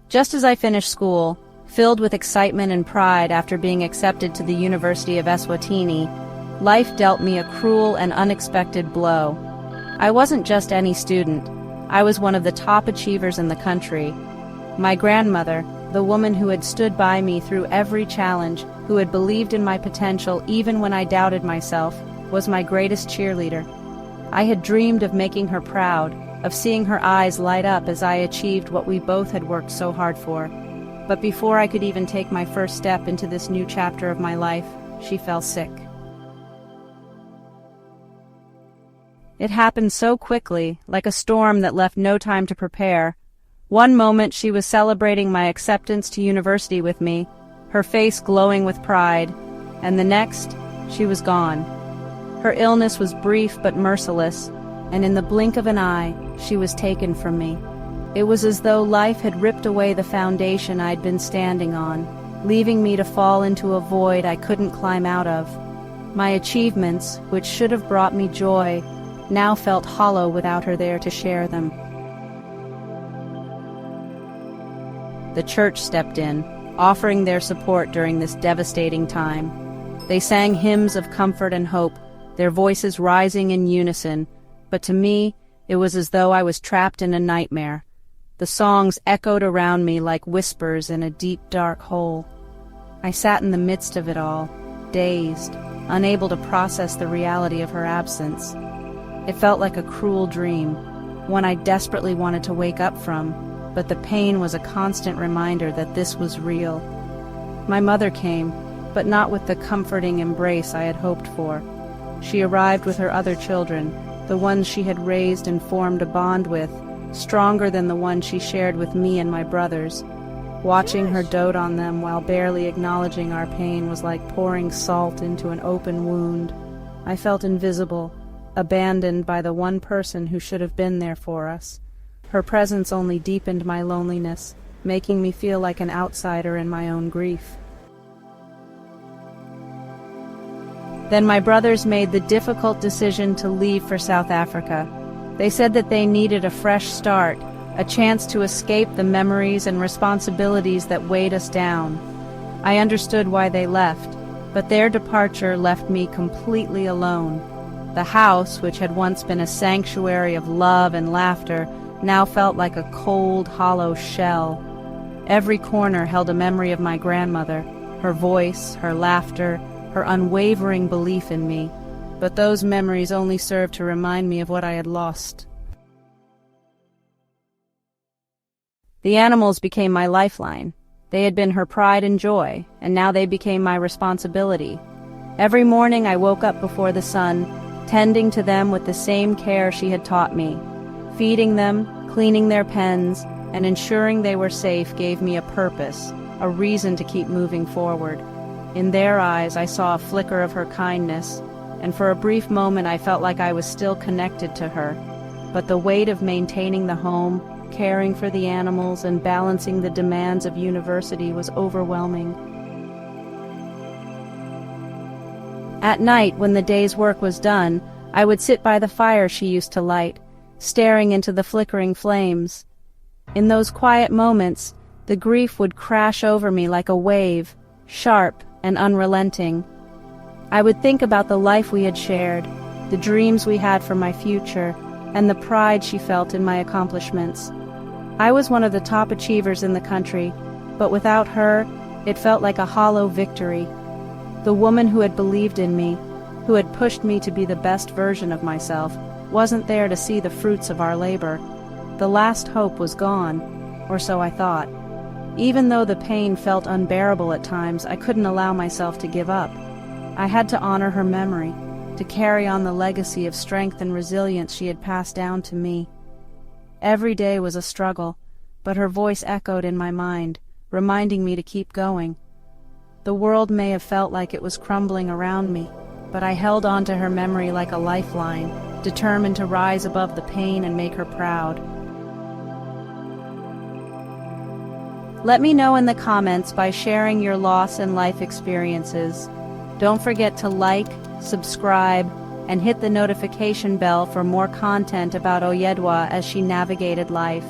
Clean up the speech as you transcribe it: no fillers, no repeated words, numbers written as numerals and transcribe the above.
Just as I finished school, filled with excitement and pride after being accepted to the University of Eswatini, life dealt me a cruel and unexpected blow. I wasn't just any student. I was one of the top achievers in the country. My grandmother, the woman who had stood by me through every challenge, who had believed in my potential even when I doubted myself, was my greatest cheerleader. I had dreamed of making her proud, of seeing her eyes light up as I achieved what we both had worked so hard for. But before I could even take my first step into this new chapter of my life, she fell sick. It happened so quickly, like a storm that left no time to prepare. One moment she was celebrating my acceptance to university with me, her face glowing with pride, and the next, she was gone. Her illness was brief but merciless, and in the blink of an eye, she was taken from me. It was as though life had ripped away the foundation I'd been standing on, leaving me to fall into a void I couldn't climb out of. My achievements, which should have brought me joy, now felt hollow without her there to share them. The church stepped in, offering their support during this devastating time. They sang hymns of comfort and hope, their voices rising in unison, but to me, it was as though I was trapped in a nightmare. The songs echoed around me like whispers in a deep, dark hole. I sat in the midst of it all, dazed, unable to process the reality of her absence. It felt like a cruel dream, one I desperately wanted to wake up from, but the pain was a constant reminder that this was real. My mother came, but not with the comforting embrace I had hoped for. She arrived with her other children, the ones she had raised and formed a bond with, stronger than the one she shared with me and my brothers. Watching her dote on them while barely acknowledging our pain was like pouring salt into an open wound. I felt invisible, abandoned by the one person who should have been there for us. Her presence only deepened my loneliness, making me feel like an outsider in my own grief. Then my brothers made the difficult decision to leave for South Africa. They said that they needed a fresh start, a chance to escape the memories and responsibilities that weighed us down. I understood why they left, but their departure left me completely alone. The house, which had once been a sanctuary of love and laughter, now felt like a cold, hollow shell. Every corner held a memory of my grandmother, her voice, her laughter, her unwavering belief in me. But those memories only served to remind me of what I had lost. The animals became my lifeline. They had been her pride and joy, and now they became my responsibility. Every morning I woke up before the sun, tending to them with the same care she had taught me. Feeding them, cleaning their pens, and ensuring they were safe gave me a purpose, a reason to keep moving forward. In their eyes I saw a flicker of her kindness, and for a brief moment I felt like I was still connected to her. But the weight of maintaining the home, caring for the animals, and balancing the demands of university was overwhelming. At night, when the day's work was done, I would sit by the fire she used to light, staring into the flickering flames. In those quiet moments, the grief would crash over me like a wave, sharp and unrelenting. I would think about the life we had shared, the dreams we had for my future, and the pride she felt in my accomplishments. I was one of the top achievers in the country, but without her, it felt like a hollow victory. The woman who had believed in me, who had pushed me to be the best version of myself, wasn't there to see the fruits of our labor. The last hope was gone, or so I thought. Even though the pain felt unbearable at times, I couldn't allow myself to give up. I had to honor her memory, to carry on the legacy of strength and resilience she had passed down to me. Every day was a struggle, but her voice echoed in my mind, reminding me to keep going. The world may have felt like it was crumbling around me, but I held on to her memory like a lifeline, determined to rise above the pain and make her proud. Let me know in the comments by sharing your loss and life experiences. Don't forget to like, subscribe, and hit the notification bell for more content about Oyedwa as she navigated life.